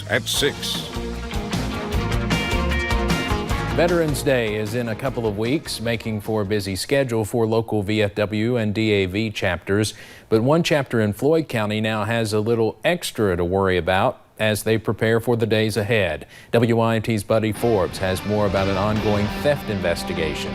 News at 6. Veterans Day is in a couple of weeks, making for a busy schedule for local VFW and DAV chapters. But one chapter in Floyd County now has a little extra to worry about as they prepare for the days ahead. WYMT's Buddy Forbes has more about an ongoing theft investigation.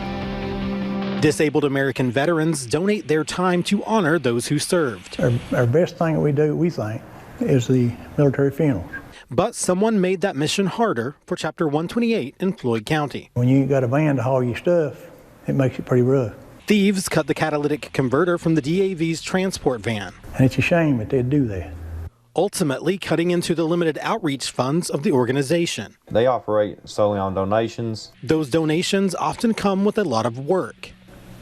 Disabled American veterans donate their time to honor those who served. Our best thing that we do, we think, is the military funerals. But someone made that mission harder for Chapter 128 in Floyd County. When you got a van to haul your stuff, it makes it pretty rough. Thieves cut the catalytic converter from the DAV's transport van. And it's a shame that they'd do that. Ultimately cutting into the limited outreach funds of the organization. They operate solely on donations. Those donations often come with a lot of work.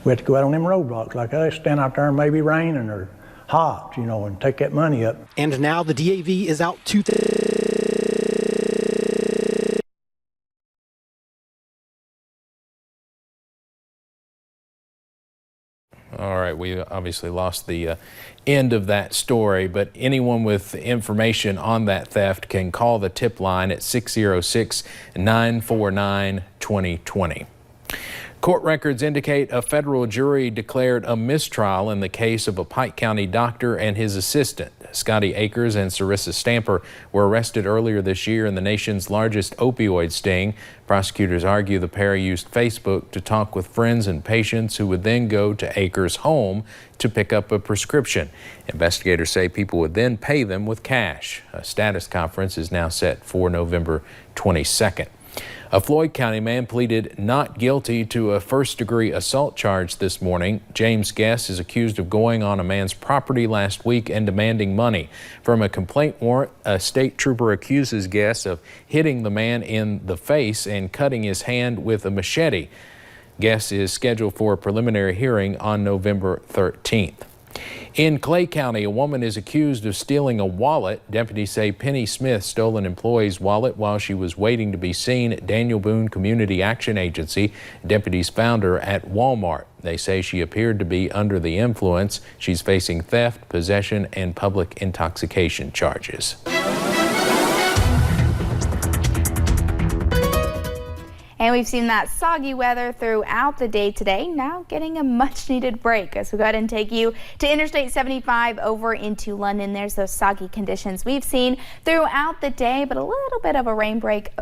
We have to go out on them roadblocks like us, stand out there and maybe raining or hot, and take that money up. And now the DAV is out to... All right, we obviously lost the end of that story, but anyone with information on that theft can call the tip line at 606-949-2020. Court records indicate a federal jury declared a mistrial in the case of a Pike County doctor and his assistant. Scotty Akers and Sarissa Stamper were arrested earlier this year in the nation's largest opioid sting. Prosecutors argue the pair used Facebook to talk with friends and patients who would then go to Akers' home to pick up a prescription. Investigators say people would then pay them with cash. A status conference is now set for November 22nd. A Floyd County man pleaded not guilty to a first-degree assault charge this morning. James Guess is accused of going on a man's property last week and demanding money. From a complaint warrant, a state trooper accuses Guess of hitting the man in the face and cutting his hand with a machete. Guess is scheduled for a preliminary hearing on November 13th. In Clay County, a woman is accused of stealing a wallet. Deputies say Penny Smith stole an employee's wallet while she was waiting to be seen at Daniel Boone Community Action Agency. Deputies found her at Walmart. They say she appeared to be under the influence. She's facing theft, possession, and public intoxication charges. And we've seen that soggy weather throughout the day today, now getting a much needed break as we go ahead and take you to Interstate 75 over into London. There's those soggy conditions we've seen throughout the day, but a little bit of a rain break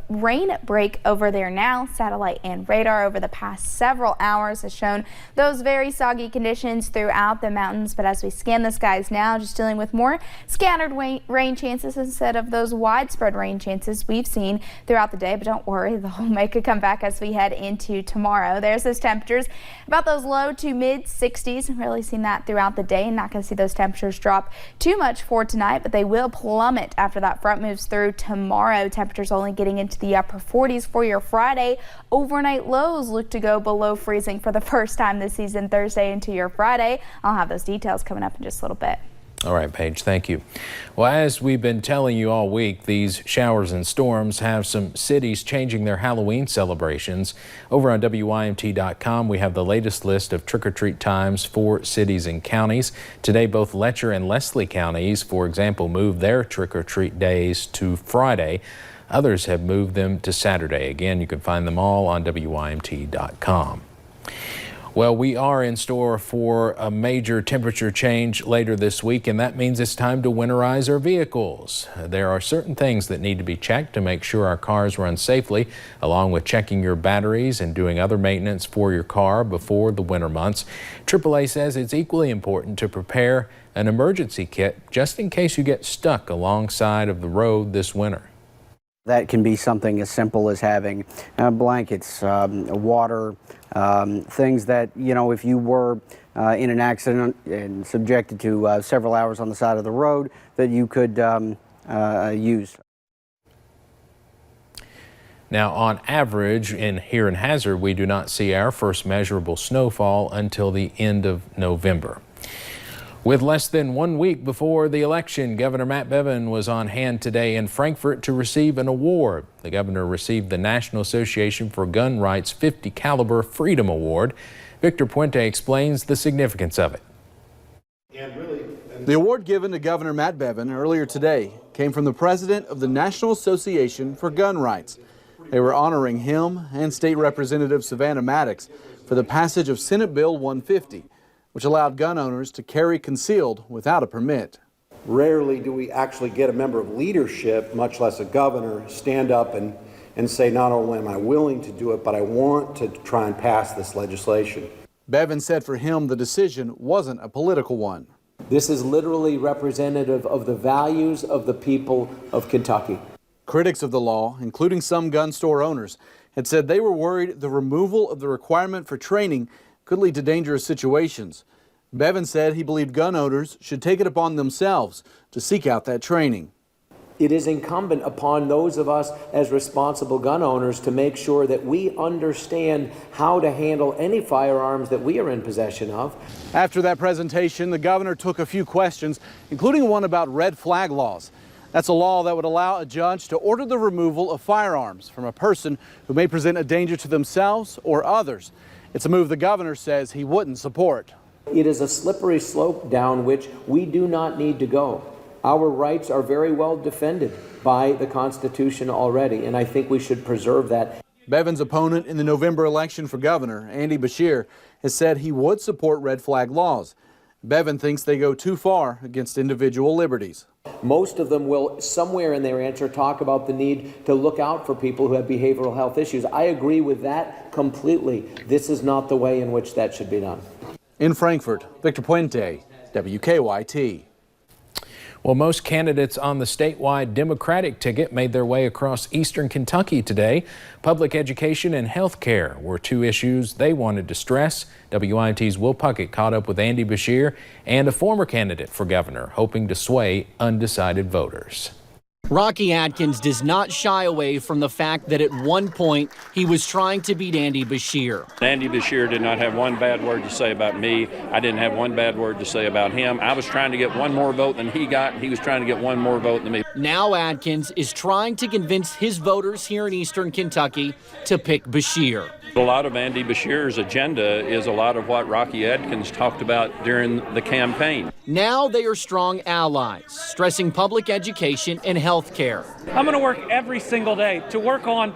over there now. Satellite and radar over the past several hours has shown those very soggy conditions throughout the mountains. But as we scan the skies now, just dealing with more scattered rain chances instead of those widespread rain chances we've seen throughout the day. But don't worry, they'll make a comeback as we head into tomorrow. There's those temperatures about those low to mid 60s. Really seen that throughout the day, and not going to see those temperatures drop too much for tonight, but they will plummet after that front moves through tomorrow. Temperatures only getting into the upper 40s for your Friday. Overnight lows look to go below freezing for the first time this season Thursday into your Friday. I'll have those details coming up in just a little bit. All right, Paige, thank you. Well, as we've been telling you all week, these showers and storms have some cities changing their Halloween celebrations. Over on WYMT.com, we have the latest list of trick-or-treat times for cities and counties. Today, both Letcher and Leslie counties, for example, moved their trick-or-treat days to Friday. Others have moved them to Saturday. Again, you can find them all on WYMT.com. Well, we are in store for a major temperature change later this week, and that means it's time to winterize our vehicles. There are certain things that need to be checked to make sure our cars run safely, along with checking your batteries and doing other maintenance for your car before the winter months. AAA says it's equally important to prepare an emergency kit just in case you get stuck alongside of the road this winter. That can be something as simple as having blankets, water, things that, if you were in an accident and subjected to several hours on the side of the road, that you could use. Now, on average, here in Hazard, we do not see our first measurable snowfall until the end of November. With less than 1 week before the election, Governor Matt Bevin was on hand today in Frankfort to receive an award. The governor received the National Association for Gun Rights 50 Caliber Freedom Award. Victor Puente explains the significance of it. The award given to Governor Matt Bevin earlier today came from the president of the National Association for Gun Rights. They were honoring him and State Representative Savannah Maddox for the passage of Senate Bill 150, which allowed gun owners to carry concealed without a permit. Rarely do we actually get a member of leadership, much less a governor, stand up and say, not only am I willing to do it, but I want to try and pass this legislation. Bevin said for him the decision wasn't a political one. This is literally representative of the values of the people of Kentucky. Critics of the law, including some gun store owners, had said they were worried the removal of the requirement for training could lead to dangerous situations. Bevin said he believed gun owners should take it upon themselves to seek out that training. It is incumbent upon those of us as responsible gun owners to make sure that we understand how to handle any firearms that we are in possession of. After that presentation, the governor took a few questions, including one about red flag laws. That's a law that would allow a judge to order the removal of firearms from a person who may present a danger to themselves or others. It's a move the governor says he wouldn't support. It is a slippery slope down which we do not need to go. Our rights are very well defended by the Constitution already, and I think we should preserve that. Bevin's opponent in the November election for governor, Andy Beshear, has said he would support red flag laws. Bevin thinks they go too far against individual liberties. Most of them will, somewhere in their answer, talk about the need to look out for people who have behavioral health issues. I agree with that completely. This is not the way in which that should be done. In Frankfort, Victor Puente, WKYT. Well, most candidates on the statewide Democratic ticket made their way across eastern Kentucky today. Public education and health care were two issues they wanted to stress. WIMT's Will Puckett caught up with Andy Beshear and a former candidate for governor, hoping to sway undecided voters. Rocky Adkins does not shy away from the fact that at one point he was trying to beat Andy Beshear. Andy Beshear did not have one bad word to say about me. I didn't have one bad word to say about him. I was trying to get one more vote than he got. He was trying to get one more vote than me. Now Adkins is trying to convince his voters here in eastern Kentucky to pick Beshear. A lot of Andy Beshear's agenda is a lot of what Rocky Adkins talked about during the campaign. Now they are strong allies, stressing public education and health care. I'm going to work every single day to work on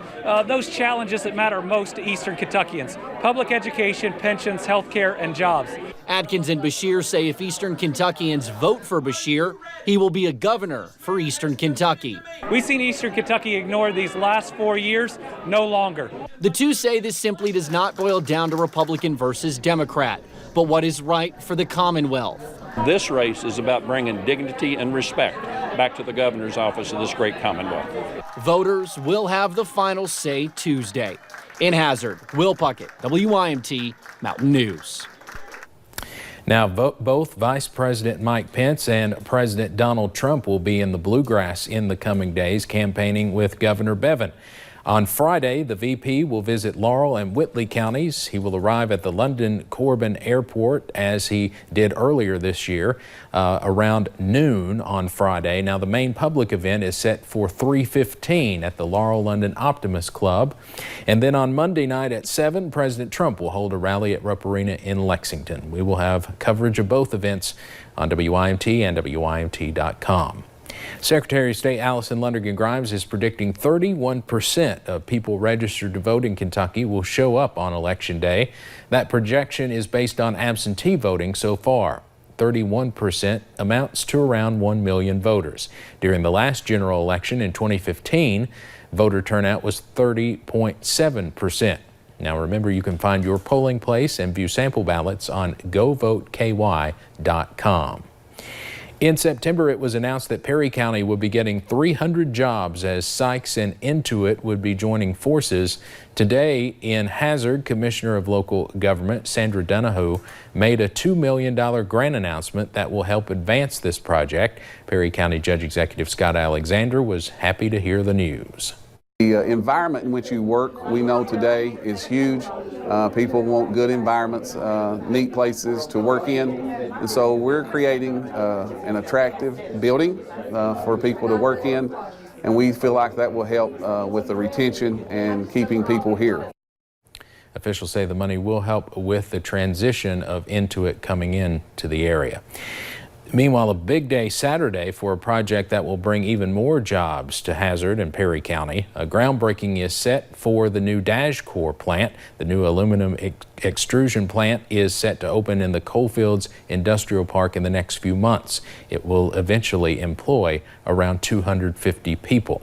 those challenges that matter most to eastern Kentuckians: public education, pensions, health care, and jobs. Adkins and Beshear say if eastern Kentuckians vote for Beshear, he will be a governor for eastern Kentucky. We've seen eastern Kentucky ignore these last 4 years. No longer. The two say this simply does not boil down to Republican versus Democrat, but what is right for the Commonwealth. This race is about bringing dignity and respect back to the governor's office of this great Commonwealth. Voters will have the final say Tuesday. In Hazard, Will Puckett, WIMT Mountain News. Now, both Vice President Mike Pence and President Donald Trump will be in the Bluegrass in the coming days, campaigning with Governor Bevin. On Friday, the VP will visit Laurel and Whitley counties. He will arrive at the London Corbin Airport, as he did earlier this year, around noon on Friday. Now, the main public event is set for 3:15 at the Laurel London Optimist Club. And then on Monday night at 7, President Trump will hold a rally at Rupp Arena in Lexington. We will have coverage of both events on WIMT and WIMT.com. Secretary of State Allison Lundergan Grimes is predicting 31% of people registered to vote in Kentucky will show up on Election Day. That projection is based on absentee voting so far. 31% amounts to around 1 million voters. During the last general election in 2015, voter turnout was 30.7%. Now remember, you can find your polling place and view sample ballots on govoteky.com. In September, it was announced that Perry County would be getting 300 jobs as Sykes and Intuit would be joining forces. Today in Hazard, Commissioner of Local Government Sandra Donohue made a $2 million grant announcement that will help advance this project. Perry County Judge Executive Scott Alexander was happy to hear the news. The environment in which you work, we know today, is huge. People want good environments, neat places to work in. And so we're creating an attractive building for people to work in. And we feel like that will help with the retention and keeping people here. Officials say the money will help with the transition of Intuit coming in to the area. Meanwhile, a big day Saturday for a project that will bring even more jobs to Hazard and Perry County. A groundbreaking is set for the new Dash Core plant. The new aluminum extrusion plant is set to open in the Coalfields Industrial Park in the next few months. It will eventually employ around 250 people.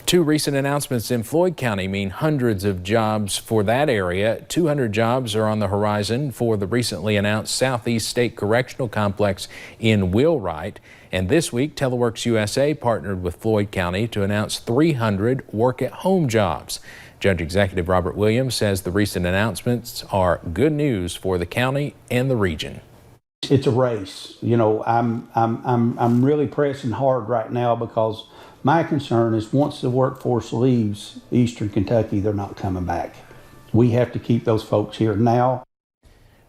Two recent announcements in Floyd County mean hundreds of jobs for that area. 200 jobs are on the horizon for the recently announced Southeast State Correctional Complex in Wheelwright. And this week, Teleworks USA partnered with Floyd County to announce 300 work-at-home jobs. Judge Executive Robert Williams says the recent announcements are good news for the county and the region. It's a race. You know, I'm really pressing hard right now because my concern is once the workforce leaves Eastern Kentucky, they're not coming back. We have to keep those folks here now.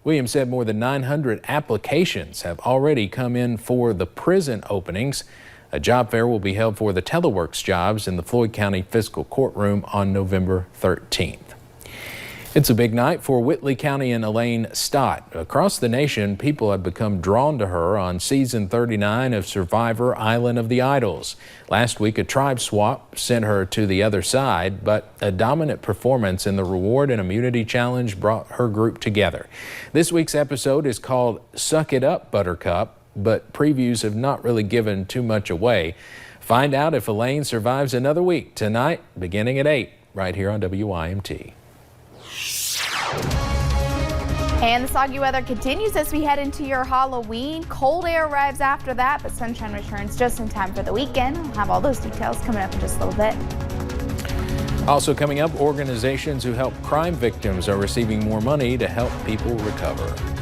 Williams said more than 900 applications have already come in for the prison openings. A job fair will be held for the Teleworks jobs in the Floyd County Fiscal Courtroom on November 13th. It's a big night for Whitley County and Elaine Stott. Across the nation, people have become drawn to her on season 39 of Survivor Island of the Idols. Last week, a tribe swap sent her to the other side, but a dominant performance in the Reward and Immunity Challenge brought her group together. This week's episode is called Suck It Up, Buttercup, but previews have not really given too much away. Find out if Elaine survives another week tonight, beginning at 8, right here on WYMT. And the soggy weather continues as we head into your Halloween. Cold air arrives after that, but sunshine returns just in time for the weekend. We'll have all those details coming up in just a little bit. Also coming up, organizations who help crime victims are receiving more money to help people recover.